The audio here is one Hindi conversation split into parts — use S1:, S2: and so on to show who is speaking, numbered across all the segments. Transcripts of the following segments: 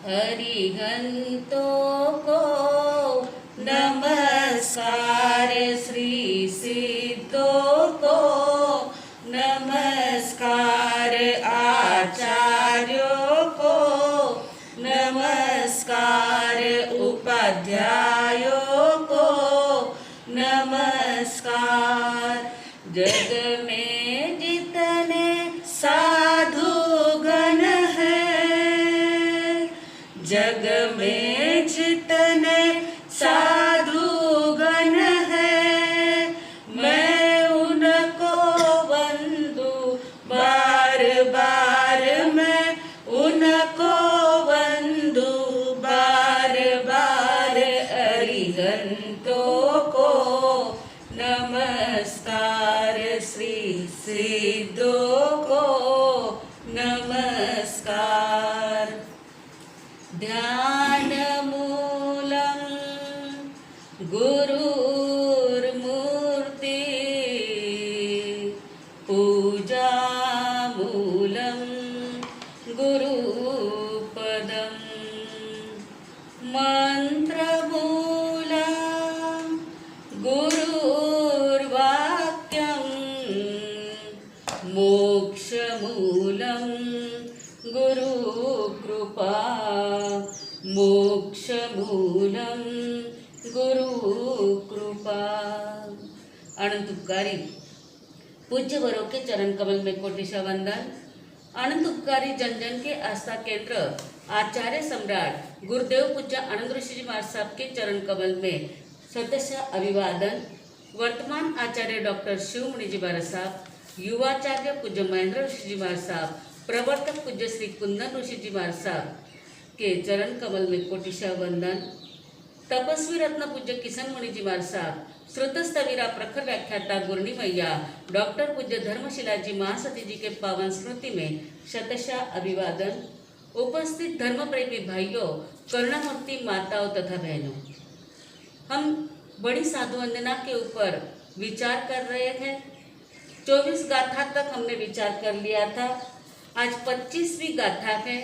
S1: हरिहंतों को नमस्कार, श्री सिद्धों को नमस्कार, आचार्यों को नमस्कार, उपाध्यायों को नमस्कार। जग में जितने साधु गण हैं, जग में जितने साधु गण हैं, मैं उनको वंदू बार बार, मैं उनको वंदू बार बार। अरिहंतों को नमस्कार, श्री सिद्धों को नमस्कार। ध्यान मूलम गुरुर्मूर्ति, पूजा मूलम गुरुपदम, मंत्र मूलम गुरुर्वाक्यम, मोक्ष मूलम गुरुकृपा, मोक्ष मूलम गुरुकृपा। अनंत उपकारी पूज्य वरों के चरण कमल में कोटिशा वंदन। अनंत उपकारी जन जन के आस्था केंद्र आचार्य सम्राट गुरुदेव पूज्य आनंद ऋषि जी महाराज साहब के चरण कमल में सतशः अभिवादन। वर्तमान आचार्य डॉक्टर शिवमुनि जी महाराज साहब, युवाचार्य पूज्य महेंद्र ऋषि जी महाराज साहब, प्रवर्तक पूज्य श्री कुंदन ऋषि जी महाराज साहब के चरण कमल में कोटिशा वंदन। तपस्वी रत्न पूज्य किशन मुनि जी महाराज साहब, श्रुतस्तवीरा प्रखर व्याख्याता गुरनी मैया डॉक्टर पूज्य धर्मशिला जी महासती जी के पावन स्मृति में शतशः अभिवादन। उपस्थित धर्म प्रेमी भाइयों, करुणामूर्ति माताओं तथा बहनों, हम बड़ी साधु वंदना के ऊपर विचार कर रहे हैं। 24 गाथा तक हमने विचार कर लिया था। आज 25वीं गाथा है।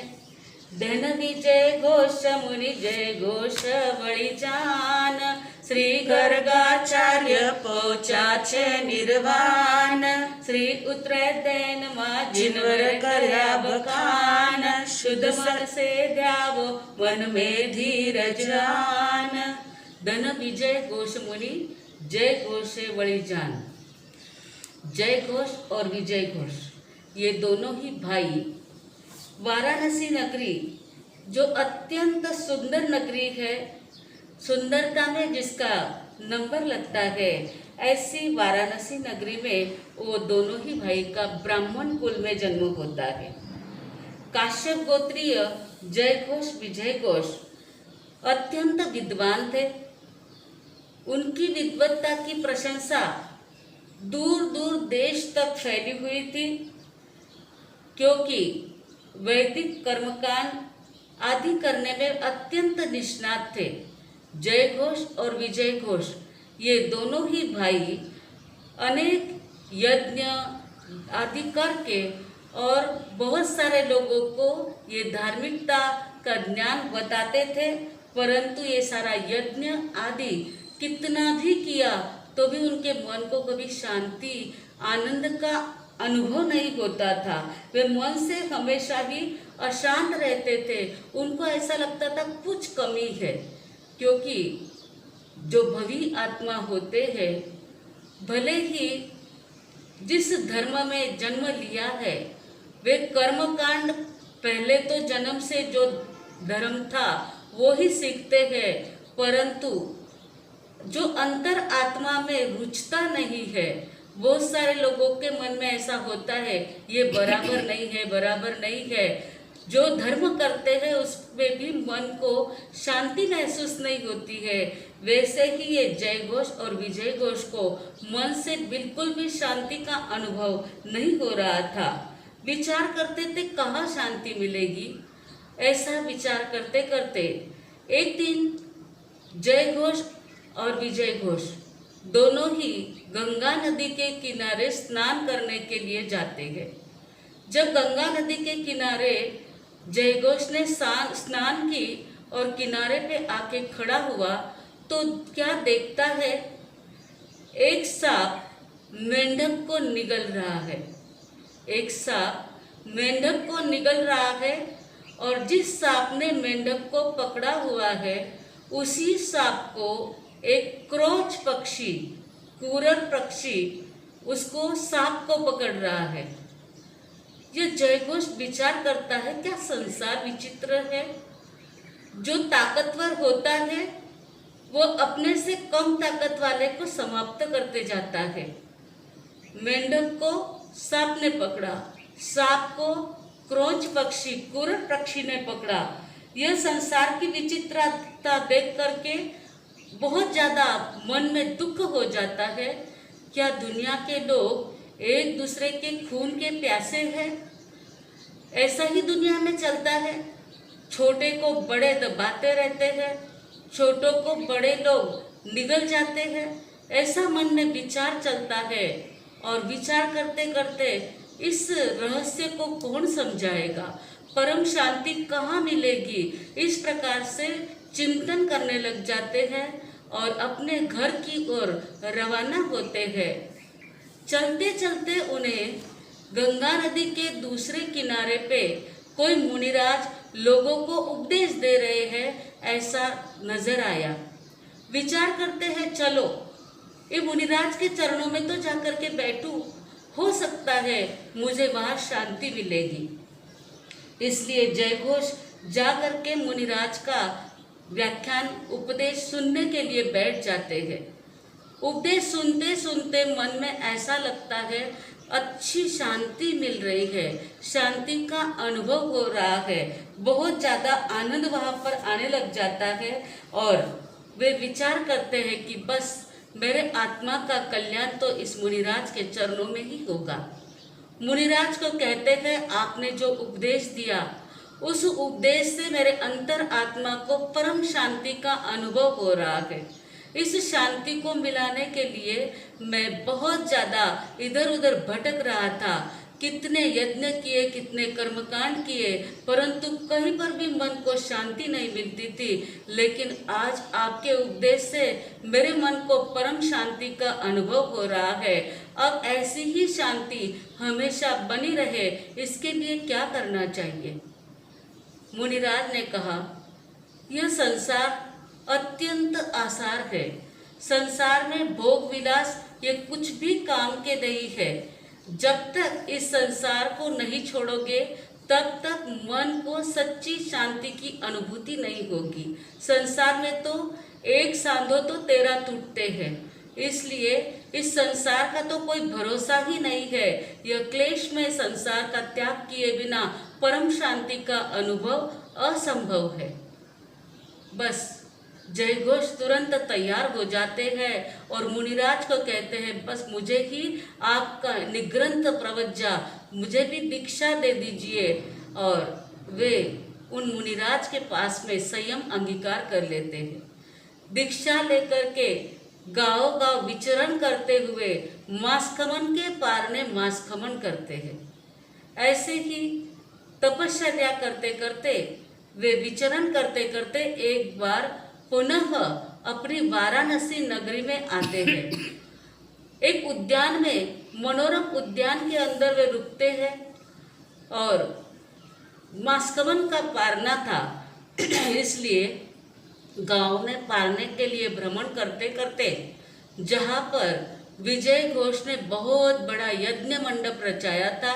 S1: धन विजय घोष मुनि जय घोष बड़ी जान, श्री गर्गाचार्य पहुँचा छे निर्वाण, श्री उतरे दैन माँ जिनवर कर्या बखान, शुद्ध मन से ध्यावो मन में धीरज आन। धन विजय घोष मुनि जय घोष बड़ी जान। जय घोष और विजय घोष ये दोनों ही भाई वाराणसी नगरी, जो अत्यंत सुंदर नगरी है, सुंदरता में जिसका नंबर लगता है, ऐसी वाराणसी नगरी में वो दोनों ही भाई का ब्राह्मण कुल में जन्म होता है। काश्यप गोत्रीय जय घोष विजय घोष अत्यंत विद्वान थे। उनकी विद्वत्ता की प्रशंसा दूर दूर देश तक फैली हुई थी, क्योंकि वैदिक कर्मकांड आदि करने में अत्यंत निष्णात थे। जय घोष और विजय घोष ये दोनों ही भाई अनेक यज्ञ आदि करके और बहुत सारे लोगों को ये धार्मिकता का ज्ञान बताते थे, परंतु ये सारा यज्ञ आदि कितना भी किया तो भी उनके मन को कभी शांति आनंद का अनुभव नहीं होता था। वे मन से हमेशा ही अशांत रहते थे। उनको ऐसा लगता था कुछ कमी है, क्योंकि जो भवी आत्मा होते हैं, भले ही जिस धर्म में जन्म लिया है, वे कर्मकांड पहले तो जन्म से जो धर्म था वो ही सीखते हैं, परंतु जो अंतर आत्मा में रुचता नहीं है, बहुत सारे लोगों के मन में ऐसा होता है ये बराबर नहीं है, बराबर नहीं है। जो धर्म करते हैं उसमें भी मन को शांति महसूस नहीं होती है। वैसे ही ये जय घोष और विजय घोष को मन से बिल्कुल भी शांति का अनुभव नहीं हो रहा था। विचार करते थे कहाँ शांति मिलेगी। ऐसा विचार करते करते एक दिन जय घोष और विजय घोष दोनों ही गंगा नदी के किनारे स्नान करने के लिए जाते हैं। जब गंगा नदी के किनारे जयघोष ने स्नान की और किनारे पे आके खड़ा हुआ तो क्या देखता है, एक सांप मेंढक को निगल रहा है। एक सांप मेंढक को निगल रहा है और जिस सांप ने मेंढक को पकड़ा हुआ है उसी सांप को एक क्रोच पक्षी, कुरर पक्षी उसको सांप को पकड़ रहा है। ये जयघोष विचार करता है, क्या संसार विचित्र है। जो ताकतवर होता है वो अपने से कम ताकत वाले को समाप्त करते जाता है। मेंढक को सांप ने पकड़ा, सांप को क्रोच पक्षी, कुरर पक्षी ने पकड़ा। यह संसार की विचित्रता देख करके बहुत ज्यादा मन में दुख हो जाता है। क्या दुनिया के लोग एक दूसरे के खून के प्यासे हैं? ऐसा ही दुनिया में चलता है। छोटे को बड़े दबाते रहते हैं, छोटों को बड़े लोग निगल जाते हैं। ऐसा मन में विचार चलता है और विचार करते करते इस रहस्य को कौन समझाएगा, परम शांति कहाँ मिलेगी, इस प्रकार से चिंतन करने लग जाते हैं और अपने घर की ओर रवाना होते हैं। चलते चलते उन्हें गंगा नदी के दूसरे किनारे पे कोई मुनिराज लोगों को उपदेश दे रहे हैं ऐसा नजर आया। विचार करते हैं, चलो ये मुनिराज के चरणों में तो जाकर के बैठूं, हो सकता है मुझे वहां शांति मिलेगी। इसलिए जयघोष जाकर के मुनिराज का व्याख्यान उपदेश सुनने के लिए बैठ जाते हैं। उपदेश सुनते सुनते मन में ऐसा लगता है अच्छी शांति मिल रही है, शांति का अनुभव हो रहा है, बहुत ज़्यादा आनंद वहाँ पर आने लग जाता है और वे विचार करते हैं कि बस मेरे आत्मा का कल्याण तो इस मुनिराज के चरणों में ही होगा। मुनिराज को कहते हैं, आपने जो उपदेश दिया उस उपदेश से मेरे अंतर आत्मा को परम शांति का अनुभव हो रहा है। इस शांति को मिलाने के लिए मैं बहुत ज़्यादा इधर उधर भटक रहा था, कितने यज्ञ किए, कितने कर्मकांड किए, परंतु कहीं पर भी मन को शांति नहीं मिलती थी। लेकिन आज आपके उपदेश से मेरे मन को परम शांति का अनुभव हो रहा है। अब ऐसी ही शांति हमेशा बनी रहे, इसके लिए क्या करना चाहिए? मुनिराज ने कहा, यह संसार अत्यंत आसार है। संसार में भोग विलास ये कुछ भी काम के नहीं है। जब तक इस संसार को नहीं छोड़ोगे तब तक मन को सच्ची शांति की अनुभूति नहीं होगी। संसार में तो एक सांधो तो 13 टूटते हैं, इसलिए इस संसार का तो कोई भरोसा ही नहीं है। यह क्लेश में संसार का त्याग किए बिना परम शांति का अनुभव असंभव है। बस जयघोष तुरंत तैयार हो जाते हैं और मुनिराज को कहते हैं, बस मुझे ही आपका निग्रंथ प्रवज्जा, मुझे भी दीक्षा दे दीजिए। और वे उन मुनिराज के पास में संयम अंगीकार कर लेते हैं। दीक्षा लेकर के गांव गांव विचरण करते हुए मासखमन के पारने मासखमन करते हैं। ऐसे ही तपश्चर्या करते करते वे विचरण करते करते एक बार पुनः अपनी वाराणसी नगरी में आते हैं। एक उद्यान में, मनोरम उद्यान के अंदर वे रुकते हैं और मासकवन का पारना था, इसलिए गांव में पारने के लिए भ्रमण करते करते जहाँ पर विजय घोष ने बहुत बड़ा यज्ञ मंडप रचाया था,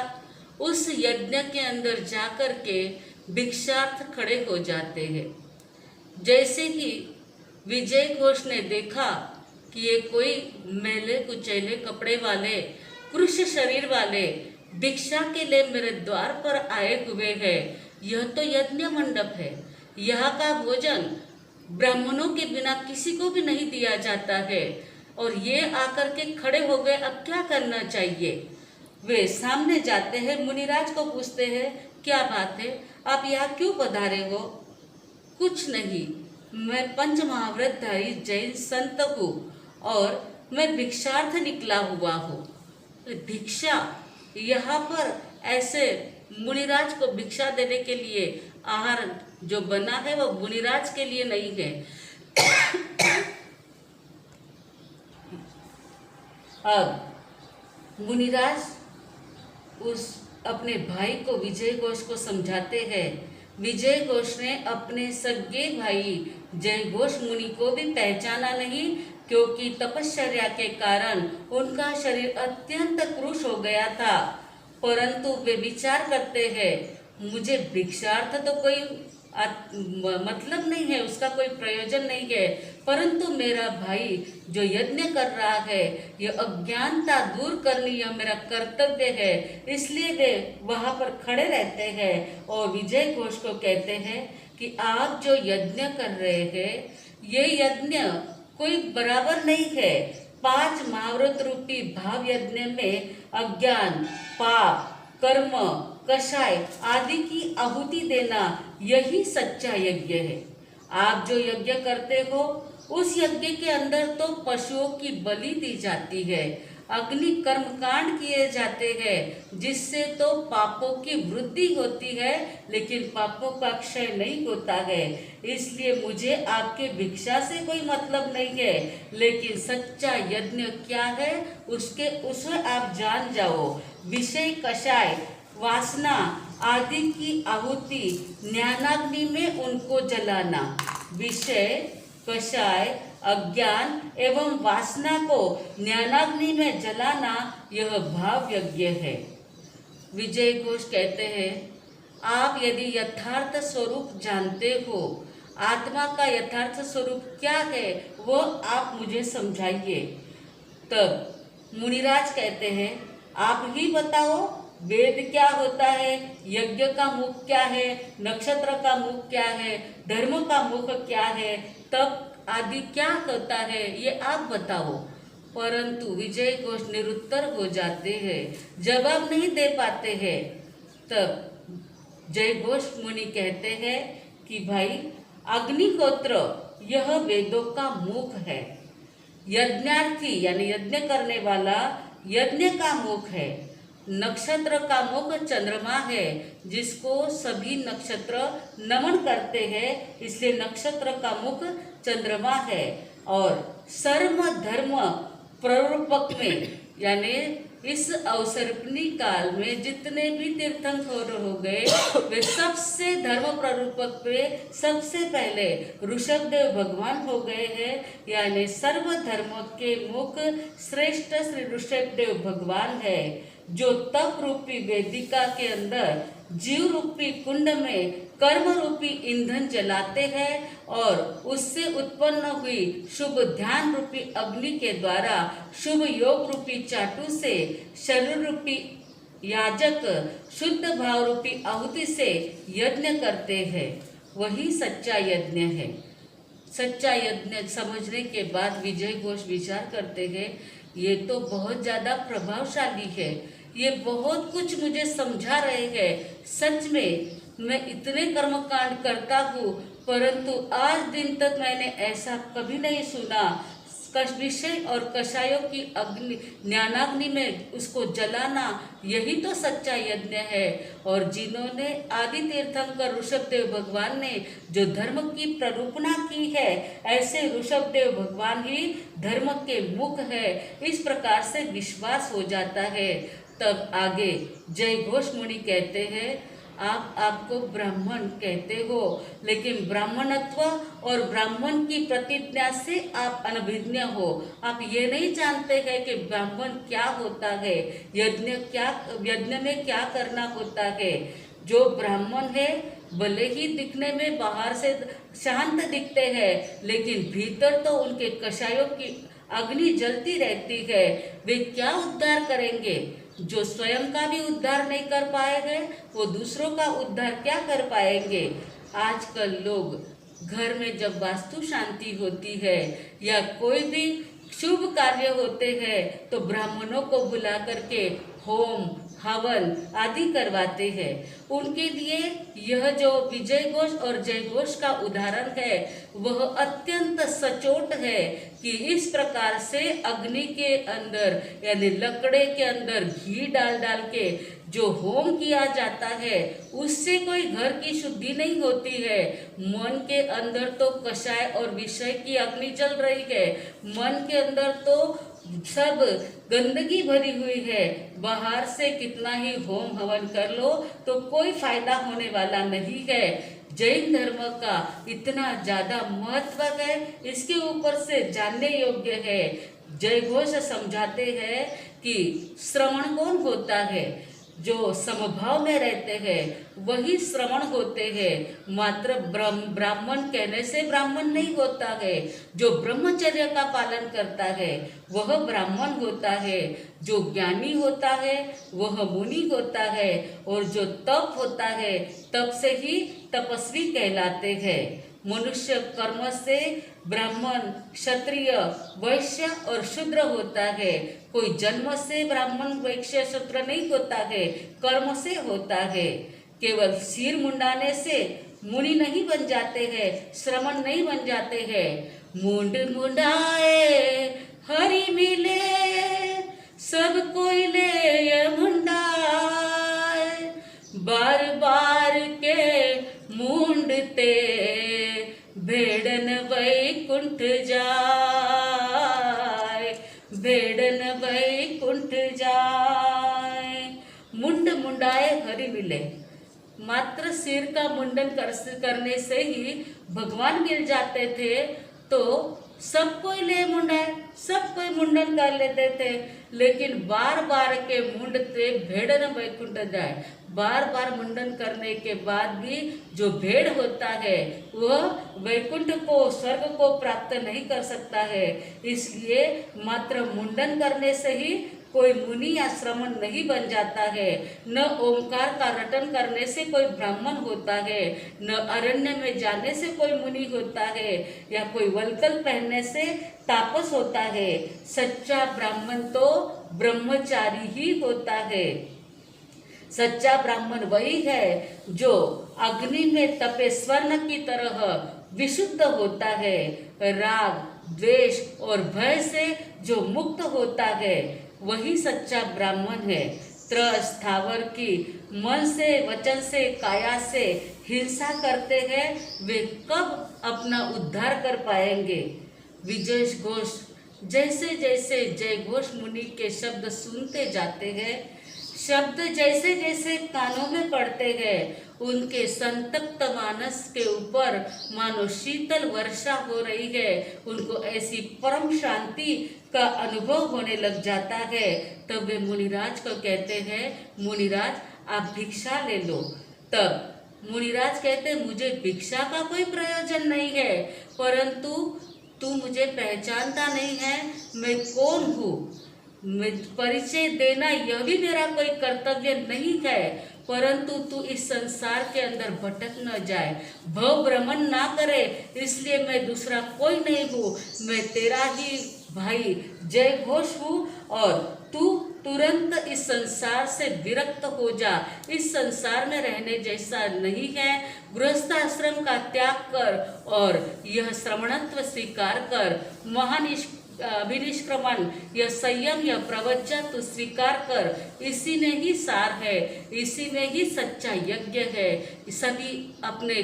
S1: उस यज्ञ के अंदर जाकर के भिक्षार्थ खड़े हो जाते हैं। जैसे ही विजय घोष ने देखा कि ये कोई मैले कुचैले कपड़े वाले, कृश शरीर वाले भिक्षा के लिए मेरे द्वार पर आए हुए हैं, यह तो यज्ञ मंडप है, यहाँ का भोजन ब्राह्मणों के बिना किसी को भी नहीं दिया जाता है और ये आकर के खड़े हो गए, अब क्या करना चाहिए? वे सामने जाते हैं, मुनिराज को पूछते हैं, क्या बात है, आप यहाँ क्यों पधारे हो? कुछ नहीं, मैं पंच महाव्रतधारी जैन संत हूँ और मैं भिक्षार्थ निकला हुआ हूँ। भिक्षा यहाँ पर ऐसे मुनिराज को भिक्षा देने के लिए आहार जो बना है वो मुनिराज के लिए नहीं है। अब मुनिराज उस अपने भाई को विजय घोष को समझाते हैं। विजय घोष ने अपने सगे भाई जय घोष मुनि को भी पहचाना नहीं, क्योंकि तपश्चर्या के कारण उनका शरीर अत्यंत क्रूश हो गया था। परंतु वे विचार करते हैं, मुझे भिक्षार्थ तो कोई मतलब नहीं है, उसका कोई प्रयोजन नहीं है, परंतु मेरा भाई जो यज्ञ कर रहा है, यह अज्ञानता दूर करनी यह मेरा कर्तव्य है। इसलिए वे वहाँ पर खड़े रहते हैं और विजय घोष को कहते हैं कि आप जो यज्ञ कर रहे हैं, ये यज्ञ कोई बराबर नहीं है। 5 महाव्रत रूपी भाव यज्ञ में अज्ञान, पाप, कर्म, कषाय आदि की आहुति देना यही सच्चा यज्ञ है। आप जो यज्ञ करते हो उस यज्ञ के अंदर तो पशुओं की बलि दी जाती है, अग्नि कर्म कांड किए जाते हैं, जिससे तो पापों की वृद्धि होती है, लेकिन पापों का क्षय नहीं होता है। इसलिए मुझे आपके भिक्षा से कोई मतलब नहीं है, लेकिन सच्चा यज्ञ क्या है उसे आप जान जाओ। विषय, कषाय, वासना आदि की आहुति ज्ञानाग्नि में उनको जलाना, विषय, कषाय, अज्ञान एवं वासना को ज्ञानाग्नि में जलाना यह भाव यज्ञ है। विजय घोष कहते हैं, आप यदि यथार्थ स्वरूप जानते हो, आत्मा का यथार्थ स्वरूप क्या है वो आप मुझे समझाइए। तब मुनिराज कहते हैं, आप ही बताओ, वेद क्या होता है, यज्ञ का मुख क्या है, नक्षत्र का मुख क्या है, धर्म का मुख क्या है, तप आदि क्या होता है, ये आप बताओ। परंतु विजय घोष निरुत्तर हो जाते हैं, जवाब नहीं दे पाते हैं। तब जय घोष मुनि कहते हैं कि भाई, अग्निहोत्र यह वेदों का मुख है, यज्ञार्थी यानी यज्ञ करने वाला यज्ञ का मुख है, नक्षत्र का मुख चंद्रमा है, जिसको सभी नक्षत्र नमन करते हैं, इसलिए नक्षत्र का मुख चंद्रमा है। और सर्व धर्म प्ररूपक में यानी इस अवसर्पणी काल में जितने भी तीर्थंकर हो गए, वे सबसे धर्म प्ररूपक पे सबसे पहले ऋषभदेव भगवान हो गए हैं। यानी सर्व धर्म के मुख श्रेष्ठ श्री ऋषभदेव भगवान है, जो तप रूपी वेदिका के अंदर जीव रूपी कुंड में कर्म रूपी ईंधन जलाते हैं और उससे उत्पन्न हुई शुभ ध्यान रूपी अग्नि के द्वारा शुभ योग रूपी चाटू से शरीर रूपी याजक शुद्ध भाव रूपी आहुति से यज्ञ करते हैं, वही सच्चा यज्ञ है। सच्चा यज्ञ समझने के बाद विजय घोष विचार करते हैं, ये तो बहुत ज़्यादा प्रभावशाली है, ये बहुत कुछ मुझे समझा रहे हैं। सच में मैं इतने कर्मकांड करता हूँ, परंतु आज दिन तक मैंने ऐसा कभी नहीं सुना। विषय और कषायों की अग्नि ज्ञानाग्नि में उसको जलाना, यही तो सच्चा यज्ञ है। और जिन्होंने आदि तीर्थंकर ऋषभदेव भगवान ने जो धर्म की प्ररूपणा की है, ऐसे ऋषभदेव भगवान ही धर्म के मुख है, इस प्रकार से विश्वास हो जाता है। तब आगे जय घोष मुनि कहते हैं, आपको ब्राह्मण कहते हो, लेकिन ब्राह्मणत्व और ब्राह्मण की प्रतिज्ञा से आप अनभिज्ञ हो। आप ये नहीं जानते हैं कि ब्राह्मण क्या होता है, यज्ञ में क्या करना होता है। जो ब्राह्मण है भले ही दिखने में बाहर से शांत दिखते हैं, लेकिन भीतर तो उनके कषायों की अग्नि जलती रहती है। वे क्या उद्धार करेंगे? जो स्वयं का भी उद्धार नहीं कर पाए हैं, वो दूसरों का उद्धार क्या कर पाएंगे। आजकल लोग घर में जब वास्तु शांति होती है या कोई भी शुभ कार्य होते हैं, तो ब्राह्मणों को बुला करके होम हवन आदि करवाते हैं। उनके लिए यह जो विजय घोष और जय घोष का उदाहरण है, वह अत्यंत सचोट है कि इस प्रकार से अग्नि के अंदर यानी लकड़े के अंदर घी डाल डाल के जो होम किया जाता है उससे कोई घर की शुद्धि नहीं होती है। मन के अंदर तो कषाय और विषय की अग्नि जल रही है। मन के अंदर तो सब गंदगी भरी हुई है। बाहर से कितना ही होम हवन कर लो तो कोई फायदा होने वाला नहीं है। जैन धर्म का इतना ज्यादा महत्व है, इसके ऊपर से जानने योग्य है। जय घोष समझाते हैं कि श्रवण कौन होता है, जो समभाव में रहते हैं वही श्रवण होते हैं। मात्र ब्राह्मण कहने से ब्राह्मण नहीं होता है। जो ब्रह्मचर्य का पालन करता है वह ब्राह्मण होता है। जो ज्ञानी होता है वह मुनि होता है। और जो तप होता है तप से ही तपस्वी कहलाते हैं। मनुष्य कर्म से ब्राह्मण, क्षत्रिय, वैश्य और शूद्र होता है। कोई जन्म से ब्राह्मण, वैश्य, शूद्र नहीं होता है, कर्म से होता है। केवल सिर मुंडाने से मुनि नहीं बन जाते हैं, श्रमण नहीं बन जाते हैं। मुंड मुंडाए हरि मिले, सब कोई ले मुंडाए, बार बार के मुंडते भेड़न वैकुंठ जाए, भेड़न वैकुंठ जाए। मुंड मुंडाए हरि मिले, मात्र सिर का मुंडन करने से ही भगवान मिल जाते थे। तो सब कोई ले मुंडाए, सब कोई मुंडन कर लेते थे। लेकिन बार बार के मुंडते भेड़ न वैकुंठ जाए, बार बार मुंडन करने के बाद भी जो भेड़ होता है वह वैकुंठ को, स्वर्ग को प्राप्त नहीं कर सकता है। इसलिए मात्र मुंडन करने से ही कोई मुनि या श्रमण नहीं बन जाता है। न ओंकार का रटन करने से कोई ब्राह्मण होता है, न अरण्य में जाने से कोई मुनि होता है, या कोई वल्कल पहनने से तापस होता है। सच्चा ब्राह्मण तो ब्रह्मचारी ही होता है। सच्चा ब्राह्मण वही है जो अग्नि में तपे स्वर्ण की तरह विशुद्ध होता है। राग, द्वेष और भय से जो मुक्त होता है वही सच्चा ब्राह्मण है। स्थावर की मन से, वचन से, काया से हिंसा करते हैं वे कब अपना उद्धार कर पाएंगे। विजय घोष जैसे जैसे जय घोष मुनि के शब्द सुनते जाते हैं, शब्द जैसे जैसे कानों में पड़ते हैं, उनके संतप्त मानस के ऊपर मानो शीतल वर्षा हो रही है। उनको ऐसी परम शांति का अनुभव होने लग जाता है। तब वे मुनिराज को कहते हैं, मुनिराज आप भिक्षा ले लो। तब मुनिराज कहते, मुझे भिक्षा का कोई प्रयोजन नहीं है, परंतु तू मुझे पहचानता नहीं है, मैं कौन हूँ। परिचय देना यह भी मेरा कोई कर्तव्य नहीं है, परंतु तू इस संसार के अंदर भटक न जाए, भव भ्रमण ना करे, इसलिए मैं दूसरा कोई नहीं हूँ। मैं तेरा ही भाई जय घोष हूँ और तू तुरंत इस संसार से विरक्त हो जा। इस संसार में रहने जैसा नहीं है। गृहस्थ आश्रम का त्याग कर और यह श्रमणत्व स्वीकार कर। अभिनिष्क्रमण, यह संयम, यह प्रवज्जा तू स्वीकार कर। इसी में ही सार है, इसी में ही सच्चा यज्ञ है। सभी अपने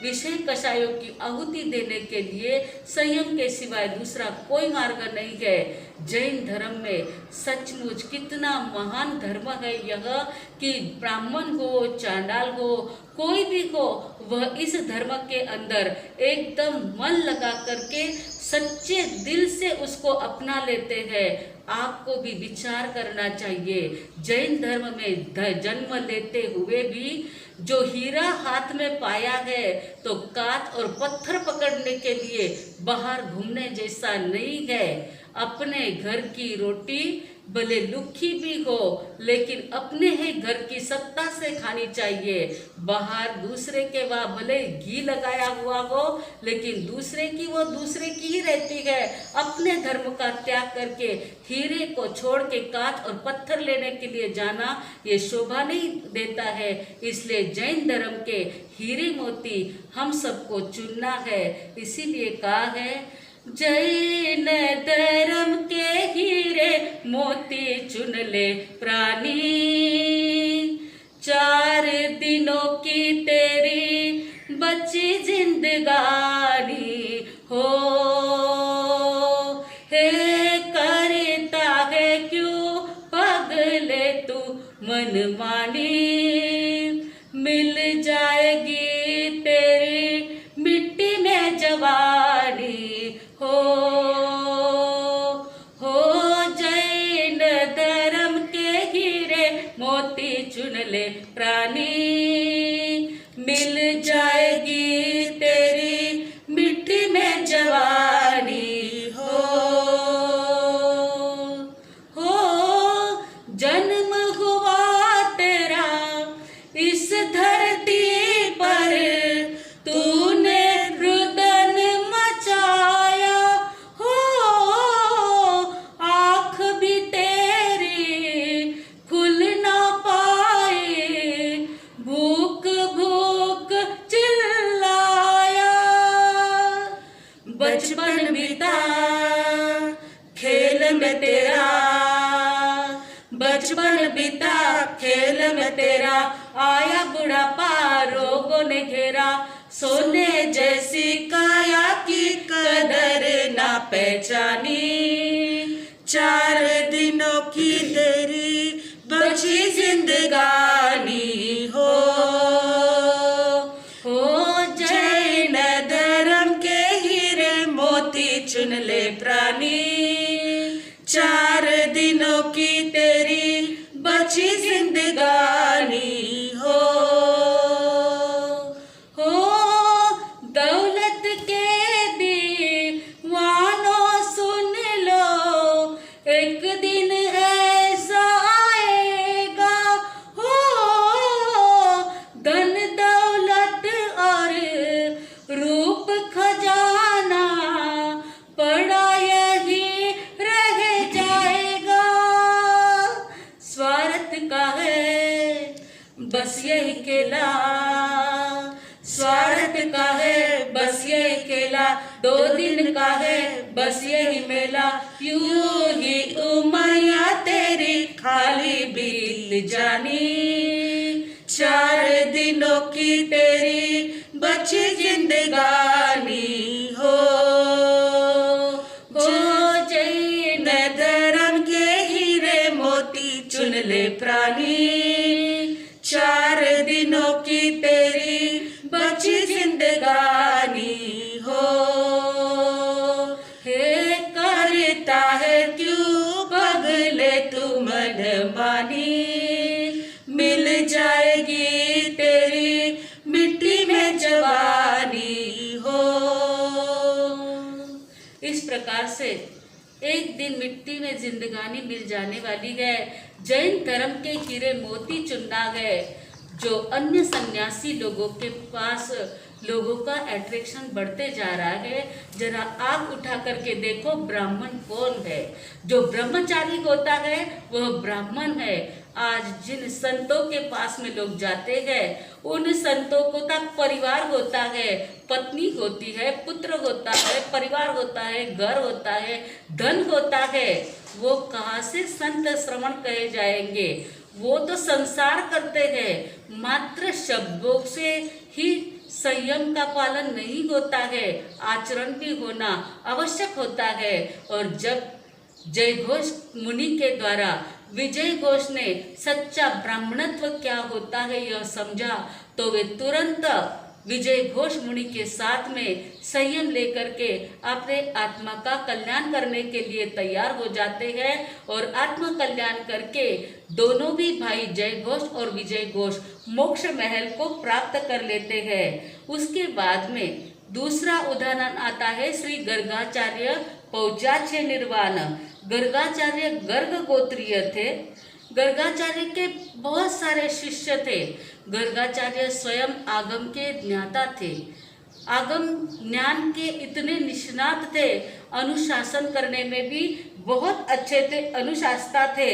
S1: विषय कषायों की आहुति देने के लिए संयम के सिवाय दूसरा कोई मार्ग नहीं है। जैन धर्म में सचमुच कितना महान धर्म है यह कि ब्राह्मण हो, चांडाल हो, कोई भी हो, वह इस धर्म के अंदर एकदम मन लगा करके सच्चे दिल से उसको अपना लेते हैं। आपको भी विचार करना चाहिए। जैन धर्म में जन्म लेते हुए भी जो हीरा हाथ में पाया है तो कांच और पत्थर पकड़ने के लिए बाहर घूमने जैसा नहीं है। अपने घर की रोटी भले लुखी भी हो, लेकिन अपने ही घर की सत्ता से खानी चाहिए। बाहर दूसरे के वहाँ भले घी लगाया हुआ हो, लेकिन दूसरे की वो दूसरे की ही रहती है। अपने धर्म का त्याग करके हीरे को छोड़ के कांच और पत्थर लेने के लिए जाना ये शोभा नहीं देता है। इसलिए जैन धर्म के हीरे मोती हम सबको चुनना है। इसीलिए कहा है, जैन धर्म के हीरे मोती चुन ले प्राणी, 4 दिनों की तेरी बची जिंदगानी हो, हे करता है क्यों पगले तू मनमानी, मिल जाएगी तेरी मिट्टी में जवानी हो जैन धर्म के हीरे मोती चुन ले प्राणी, मिल जाएगी तेरी मिट्टी में जवानी हो जन्म हुआ तेरा इस धरती पर, तूने रुदन मचाया हो, आँख भी तेरी खुल ना पाई, भूख भूख चिल्लाया, बचपन बीता खेल में तेरा, बचपन बीता खेल में तेरा, आया बुढ़ापा रोगों ने घेरा, सोने जैसी काया की कदर ना पहचानी, 4 दिनों की तेरी बची जिंदगानी हो जैन धर्म के हीरे मोती चुन ले प्राणी, 4 दिनों की तेरी बची जिंदगानी हो दौलत के दीवानों सुन लो, एक दिन ऐसा आएगा हो, धन दौलत और रूप खजाना पड़ा यही रह जाएगा, स्वार्थ का है बस यही खेला, स्वार्थ का है बस यही खेला, 2 दिन का है बस यही मेला, यूं ही उमरिया तेरी खाली बीत जानी, 4 दिनों की तेरी बची जिंदगानी हो जैन धर्म के हीरे मोती चुन ले प्राणी, 4 दिनों की तेरी बची जिंदगानी हो, हे करता है क्यों पगले तू मनमानी, मिल जाएगी तेरी मिट्टी में जवानी हो। इस प्रकार से एक दिन मिट्टी में जिंदगानी मिल जाने वाली है, जैन धर्म के हीरे मोती चुनना है, जो अन्य सन्यासी लोगों के पास लोगों का अट्रैक्शन बढ़ते जा रहा है। जरा आँख उठा करके देखो ब्राह्मण कौन है, जो ब्रह्मचारी होता है वह ब्राह्मण है। आज जिन संतों के पास में लोग जाते हैं उन संतों को तक परिवार होता है, पत्नी होती है, पुत्र होता है, परिवार होता है, घर होता है, धन होता है। वो कहाँ से संत श्रवण कहे जाएंगे? वो तो संसार करते हैं, मात्र शब्दों से ही संयम का पालन नहीं होता है, आचरण भी होना आवश्यक होता है। और जब जय घोष मुनि के द्वारा विजय घोष ने सच्चा ब्राह्मणत्व क्या होता है यह समझा, तो वे तुरंत विजय घोष मुनि के साथ में संयम लेकर के अपने आत्मा का कल्याण करने के लिए तैयार हो जाते हैं। और आत्मा कल्याण करके दोनों भी भाई जय घोष और विजय घोष मोक्ष महल को प्राप्त कर लेते हैं। उसके बाद में दूसरा उदाहरण आता है श्री गर्गाचार्य पौचाछे निर्वाण। गर्गाचार्य गर्ग गोत्रीय थे। गर्गाचार्य के बहुत सारे शिष्य थे। गर्गाचार्य स्वयं आगम के ज्ञाता थे, आगम ज्ञान के इतने निष्णात थे, अनुशासन करने में भी बहुत अच्छे थे, अनुशास्ता थे।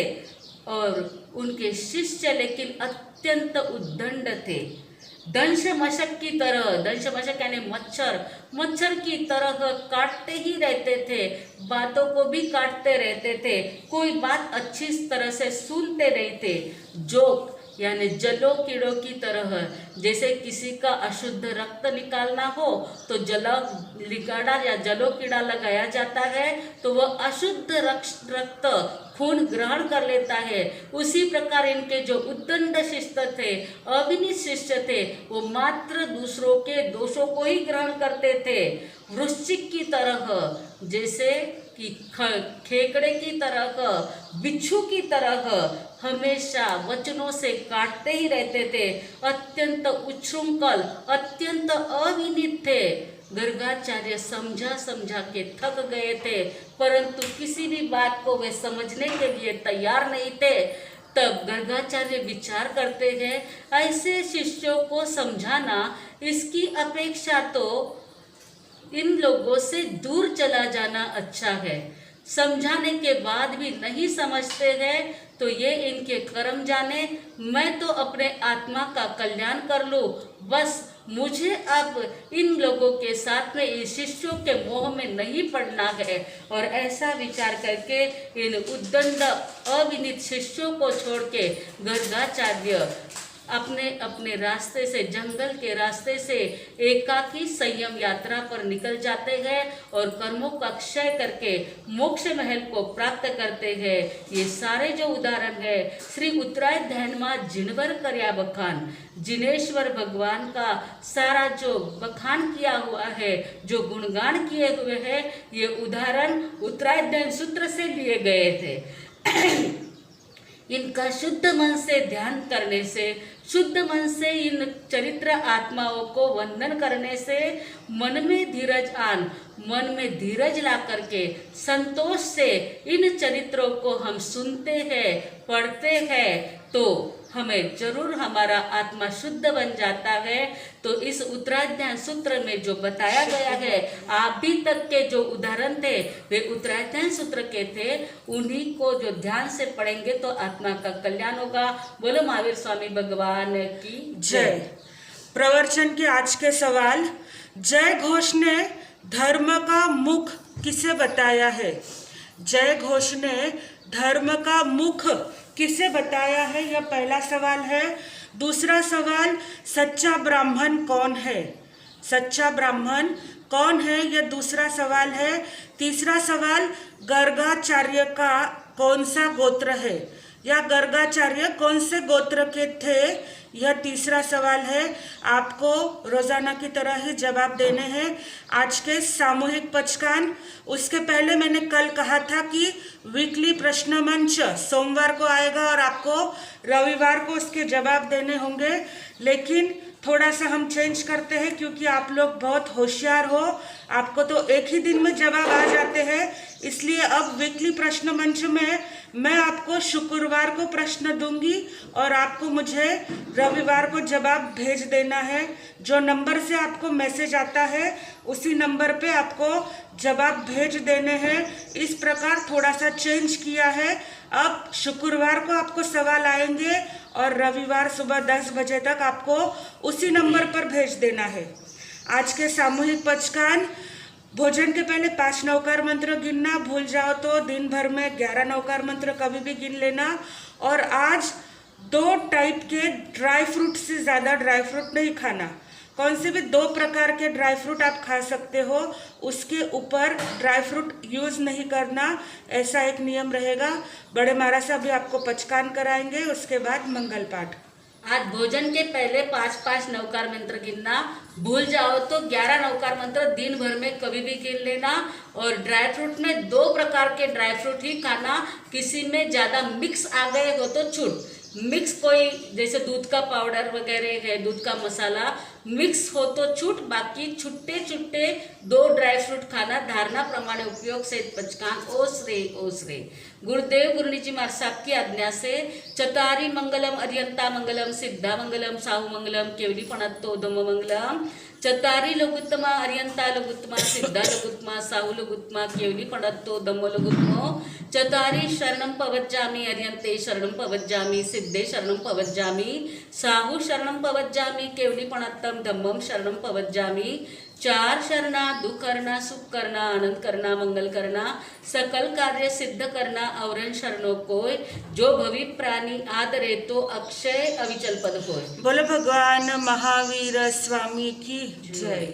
S1: और उनके शिष्य लेकिन अत्यंत उद्दंड थे, दंश मशक की तरह, दंश मशक यानी मच्छर की तरह काटते ही रहते थे, बातों को भी काटते रहते थे, कोई बात अच्छी तरह से सुनते नहीं थे। जो यानी जलो कीड़ों की तरह। जैसे किसी का अशुद्ध रक्त निकालना हो तो लिकाड़ा या जलो कीड़ा लगाया जाता है तो वह अशुद्ध रक्त खून ग्रहण कर लेता है। उसी प्रकार इनके जो उद्दंड शिष्य थे, अविनीत शिष्य थे, वो मात्र दूसरों के दोषों को ही ग्रहण करते थे। वृश्चिक की तरह, जैसे कि खेकड़े की तरह, बिच्छू की तरह हमेशा वचनों से काटते ही रहते थे। अत्यंत उच्छृंखल, अत्यंत अविनीत थे। गर्गाचार्य समझा समझा के थक गए थे, परंतु किसी भी बात को वे समझने के लिए तैयार नहीं थे। तब गर्गाचार्य विचार करते हैं, ऐसे शिष्यों को समझाना, इसकी अपेक्षा तो इन लोगों से दूर चला जाना अच्छा है। समझाने के बाद भी नहीं समझते हैं तो ये इनके कर्म जाने, मैं तो अपने आत्मा का कल्याण कर लूँ, बस मुझे अब इन लोगों के साथ में, इन शिष्यों के मोह में नहीं पड़ना है। और ऐसा विचार करके इन उद्दंड अविनीत शिष्यों को छोड़ के गर्गाचार्य अपने अपने रास्ते से, जंगल के रास्ते से एकाकी संयम यात्रा पर निकल जाते हैं और कर्मों का क्षय करके मोक्ष महल को प्राप्त करते हैं। ये सारे जो उदाहरण है श्री उत्तरायण में जिनवर कर्या बखान, जिनेश्वर भगवान का सारा जो बखान किया हुआ है, जो गुणगान किए हुए हैं, ये उदाहरण उत्तरायण सूत्र से लिए गए थे। इनका शुद्ध मन से ध्यान करने से, शुद्ध मन से इन चरित्र आत्माओं को वंदन करने से मन में धीरज मन में धीरज ला करके संतोष से इन चरित्रों को हम सुनते हैं, पढ़ते हैं तो हमें जरूर हमारा आत्मा शुद्ध बन जाता है। तो इस उत्तराध्याय सूत्र में जो बताया गया है, अभी तक के जो उदाहरण थे वे उत्तराध्याय सूत्र के थे, उन्हीं को जो ध्यान से पढ़ेंगे तो आत्मा का कल्याण होगा। बोलो महावीर स्वामी भगवान की जय।
S2: प्रवचन के आज के सवाल, जय घोष ने धर्म का मुख किसे बताया है? जय घोष ने धर्म का मुख किसे बताया है, यह पहला सवाल है। दूसरा सवाल, सच्चा ब्राह्मण कौन है? सच्चा ब्राह्मण कौन है, यह दूसरा सवाल है। तीसरा सवाल, गर्गाचार्य का कौन सा गोत्र है, या गर्गाचार्य कौन से गोत्र के थे, यह तीसरा सवाल है। आपको रोजाना की तरह ही जवाब देने हैं। आज के सामूहिक पचकान, उसके पहले मैंने कल कहा था कि वीकली प्रश्न मंच सोमवार को आएगा और आपको रविवार को उसके जवाब देने होंगे, लेकिन थोड़ा सा हम चेंज करते हैं क्योंकि आप लोग बहुत होशियार हो, आपको तो एक ही दिन में जवाब आ जाते हैं। इसलिए अब वीकली प्रश्न मंच में मैं आपको शुक्रवार को प्रश्न दूंगी और आपको मुझे रविवार को जवाब भेज देना है। जो नंबर से आपको मैसेज आता है उसी नंबर पे आपको जवाब भेज देने हैं। इस प्रकार थोड़ा सा चेंज किया है। अब शुक्रवार को आपको सवाल आएंगे और रविवार सुबह 10 बजे तक आपको उसी नंबर पर भेज देना है। आज के सामूहिक पचकान, भोजन के पहले 5 नवकार मंत्र गिनना, भूल जाओ तो दिन भर में 11 नवकार मंत्र कभी भी गिन लेना। और आज 2 टाइप के ड्राई फ्रूट से ज़्यादा ड्राई फ्रूट नहीं खाना। कौन से भी 2 प्रकार के ड्राई फ्रूट आप खा सकते हो, उसके ऊपर ड्राई फ्रूट यूज़ नहीं करना, ऐसा एक नियम रहेगा। बड़े महाराज साहब भी आपको पचकान कराएंगे, उसके बाद मंगल पाठ।
S1: आज भोजन के पहले 5-5 नवकार मंत्र गिनना, भूल जाओ तो 11 नवकार मंत्र दिन भर में कभी भी गिन लेना। और ड्राई फ्रूट में 2 प्रकार के ड्राई फ्रूट ही खाना, किसी में ज़्यादा मिक्स आ गए हो तो छूट। मिक्स कोई जैसे दूध का पाउडर वगैरह है, दूध का मसाला मिक्स हो तो छूट, बाकी छुट्टे छुट्टे 2 ड्राई फ्रूट खाना धारणा प्रमाणे उपयोग से पचकान। ओ श्री गुरुदेव गुरुनिजी महाराज साहब की आज्ञा से चतारी मंगलम, अर्यंता मंगलम, सिद्धा मंगलम, साहू मंगलम, केवली पणत्तो धम्म मंगलम। चतारी लघुत्तमा, अर्यंता लघुत्तमा, सिद्धा लघुत्तमा, साहू लघुत्तमा, केवली पणत्तो धम्म लघुत्तमो। चतारी शरणं पवज्जामि, अर्यन्ते शरणं पवज्जामि, सिद्धे शरणं पवज्जामि, साहू शरणं पवज्जामि, केवली पणत्तम धम्मं शरणं पवज्जामि। चार शरणा, दुख करना, सुख करना, आनंद करना, मंगल करना, सकल कार्य सिद्ध करना, औरन शरणों कोय, जो भवि प्राणी आदरे तो अक्षय अविचल पद होय।
S2: बोलो भगवान महावीर स्वामी की जय।